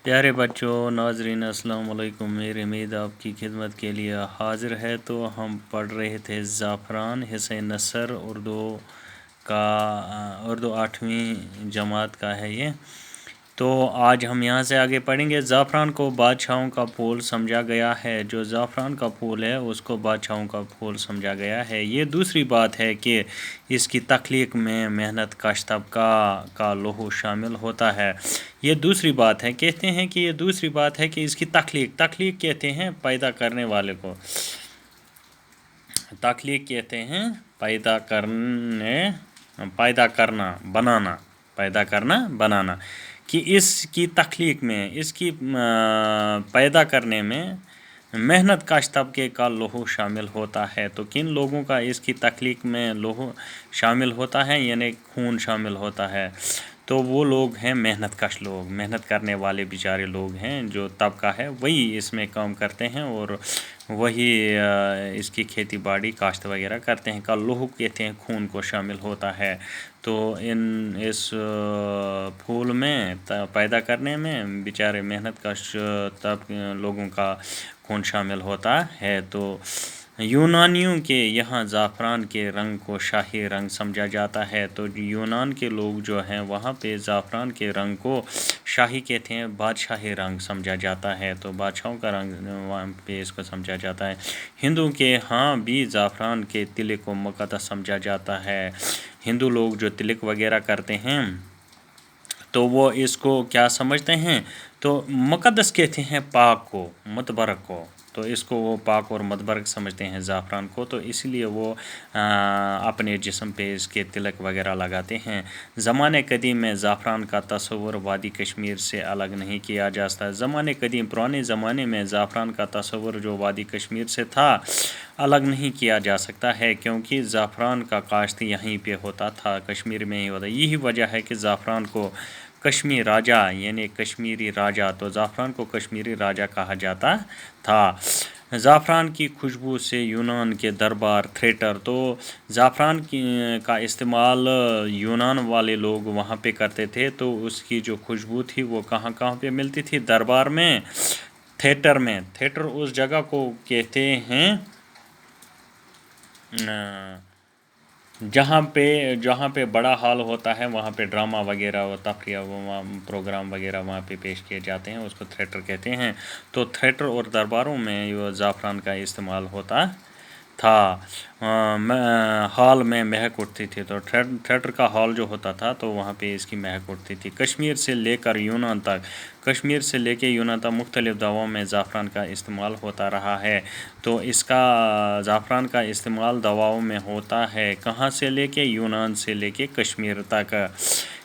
پیارے بچوں ناظرین السلام علیکم، میری امید آپ کی خدمت کے لیے حاضر ہے۔ تو ہم پڑھ رہے تھے زعفران حصہ نثر اردو 8ویں جماعت کا ہے یہ۔ تو آج ہم یہاں سے آگے پڑھیں گے۔ زعفران کو بادشاہوں کا پھول سمجھا گیا ہے۔ جو زعفران کا پھول ہے اس کو بادشاہوں کا پھول سمجھا گیا ہے۔ یہ دوسری بات ہے کہ اس کی تخلیق میں محنت کش طبقہ کا لہو شامل ہوتا ہے۔ یہ دوسری بات ہے، کہتے ہیں کہ یہ دوسری بات ہے کہ اس کی تخلیق کہتے ہیں پیدا کرنے والے کو۔ تخلیق کہتے ہیں پیدا بنانا کہ اس کی تخلیق میں، اس کی پیدا کرنے میں محنت کش طبقے کا لہو شامل ہوتا ہے۔ تو کن لوگوں کا اس کی تخلیق میں لہو شامل ہوتا ہے، یعنی خون شامل ہوتا ہے؟ تو وہ لوگ ہیں محنت کش لوگ، محنت کرنے والے بیچارے لوگ ہیں، جو طبقہ ہے وہی اس میں کام کرتے ہیں اور وہی اس کی کھیتی باڑی کاشت وغیرہ کرتے ہیں۔ کا لہو کہتے ہیں خون کو شامل ہوتا ہے۔ تو اس پھول میں پیدا کرنے میں بیچارے محنت کش لوگوں کا خون شامل ہوتا ہے۔ تو یونانیوں کے یہاں زعفران کے رنگ کو شاہی رنگ سمجھا جاتا ہے۔ تو یونان کے لوگ جو ہیں وہاں پہ زعفران کے رنگ کو شاہی کہتے ہیں، بادشاہی رنگ سمجھا جاتا ہے۔ تو بادشاہوں کا رنگ وہاں پہ اس کو سمجھا جاتا ہے۔ ہندو کے ہاں بھی زعفران کے تلک کو مقدس سمجھا جاتا ہے۔ ہندو لوگ جو تلک وغیرہ کرتے ہیں تو وہ اس کو کیا سمجھتے ہیں؟ تو مقدس کہتے ہیں پاک کو، متبرک کو۔ تو اس کو وہ پاک اور متبرک سمجھتے ہیں زعفران کو، تو اس لیے وہ اپنے جسم پہ اس کے تلک وغیرہ لگاتے ہیں۔ زمانے قدیم میں زعفران کا تصور وادی کشمیر سے الگ نہیں کیا جا سکتا۔ پرانے زمانے میں زعفران کا تصور جو وادی کشمیر سے تھا الگ نہیں کیا جا سکتا ہے، کیونکہ زعفران کا کاشت یہیں پہ ہوتا تھا، کشمیر میں ہی ہوتا۔ یہی وجہ ہے کہ زعفران کو کشمیر راجا، یعنی کشمیری راجا، تو زعفران کو کشمیری راجا کہا جاتا تھا۔ زعفران کی خوشبو سے یونان کے دربار تھیٹر، تو زعفران کا استعمال یونان والے لوگ وہاں پہ کرتے تھے، تو اس کی جو خوشبو تھی وہ کہاں پہ ملتی تھی؟ دربار میں، تھیٹر میں۔ تھیٹر اس جگہ کو کہتے ہیں جہاں پہ بڑا ہال ہوتا ہے، وہاں پہ ڈرامہ وغیرہ و تفریح پروگرام وغیرہ وہاں پہ پیش کیے جاتے ہیں، اس کو تھیٹر کہتے ہیں۔ تو تھیٹر اور درباروں میں یہ زعفران کا استعمال ہوتا تھا۔ ہال میں مہک اٹھتی تھی، تو تھیٹر کا ہال جو ہوتا تھا تو وہاں پہ اس کی مہک اٹھتی تھی۔ کشمیر سے لے کے یونان تک مختلف دواؤں میں زعفران کا استعمال ہوتا رہا ہے۔ تو اس کا زعفران کا استعمال دواؤں میں ہوتا ہے، کہاں سے لے کے؟ یونان سے لے کے کشمیر تک۔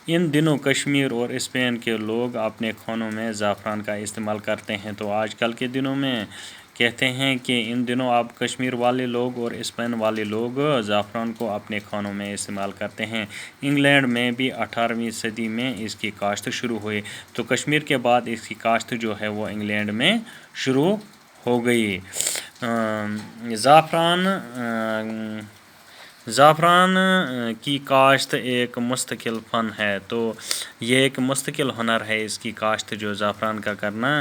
ان دنوں کشمیر اور اسپین کے لوگ اپنے کھانوں میں زعفران کا استعمال کرتے ہیں۔ تو آج کل کے دنوں میں کہتے ہیں کہ ان دنوں اب کشمیر والے لوگ اور اسپین والے لوگ زعفران کو اپنے کھانوں میں استعمال کرتے ہیں۔ انگلینڈ میں بھی 18ویں صدی میں اس کی کاشت شروع ہوئی۔ تو کشمیر کے بعد اس کی کاشت جو ہے وہ انگلینڈ میں شروع ہو گئی۔ زعفران کی کاشت ایک مستقل فن ہے۔ تو یہ ایک مستقل ہنر ہے، اس کی کاشت جو زعفران کا کرنا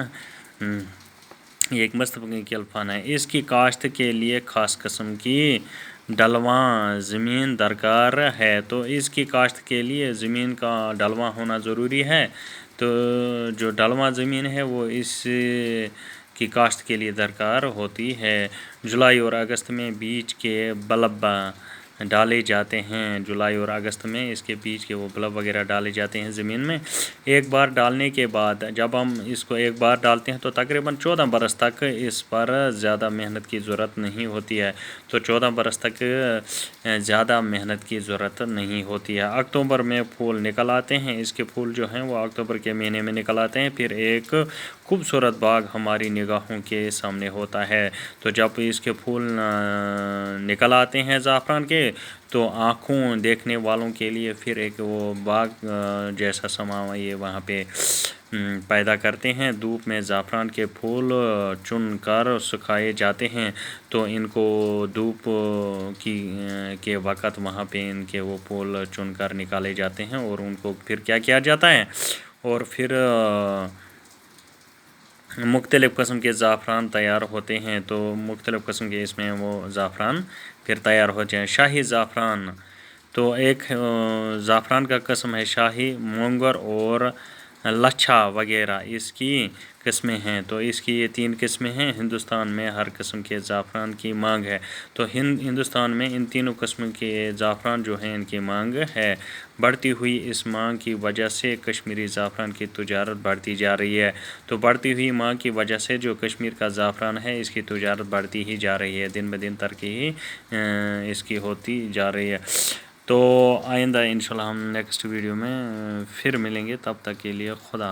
یہ ایک مستقل فن ہے۔ اس کی کاشت کے لیے خاص قسم کی ڈھلواں زمین درکار ہے۔ تو اس کی کاشت کے لیے زمین کا ڈھلواں ہونا ضروری ہے۔ تو جو ڈھلواں زمین ہے وہ اس کی کاشت کے لیے درکار ہوتی ہے۔ جولائی اور اگست میں بیج کے بلب ڈالے جاتے ہیں۔ جولائی اور اگست میں اس کے بیج کے وہ بلب وغیرہ ڈالے جاتے ہیں زمین میں۔ ایک بار ڈالنے کے بعد، جب ہم اس کو ایک بار ڈالتے ہیں تو تقریباً 14 برس تک اس پر زیادہ محنت کی ضرورت نہیں ہوتی ہے۔ تو 14 برس تک زیادہ محنت کی ضرورت نہیں ہوتی ہے۔ اکتوبر میں پھول نکل آتے ہیں، اس کے پھول جو ہیں وہ اکتوبر کے مہینے میں نکل آتے ہیں، پھر ایک خوبصورت باغ ہماری نگاہوں کے سامنے ہوتا ہے۔ تو جب اس کے پھول نکل آتے ہیں زعفران کے، تو آنکھوں دیکھنے والوں کے لیے پھر ایک وہ باغ جیسا سما یہ وہاں پہ پیدا کرتے ہیں۔ دھوپ میں زعفران کے پھول چن کر سکھائے جاتے ہیں، تو ان کو دھوپ کے وقت وہاں پہ ان کے وہ پھول چن کر نکالے جاتے ہیں، اور ان کو پھر کیا کیا جاتا ہے، اور پھر مختلف قسم کے زعفران تیار ہوتے ہیں، تو مختلف قسم کے اس میں وہ زعفران پھر تیار ہوتے ہیں۔ شاہی زعفران، تو ایک زعفران کا قسم ہے شاہی، مونگر اور لچھا وغیرہ اس کی قسمیں ہیں۔ تو اس کی یہ 3 قسمیں ہیں۔ ہندوستان میں ہر قسم کے زعفران کی مانگ ہے، تو ہندوستان میں ان تینوں قسم کے زعفران جو ہیں ان کی مانگ ہے۔ بڑھتی ہوئی اس مانگ کی وجہ سے کشمیری زعفران کی تجارت بڑھتی جا رہی ہے۔ تو بڑھتی ہوئی مانگ کی وجہ سے جو کشمیر کا زعفران ہے اس کی تجارت بڑھتی ہی جا رہی ہے، دن بدن ترقی ہی اس کی ہوتی جا رہی ہے۔ تو آئندہ انشاءاللہ ہم نیکسٹ ویڈیو میں پھر ملیں گے، تب تک کے لیے خدا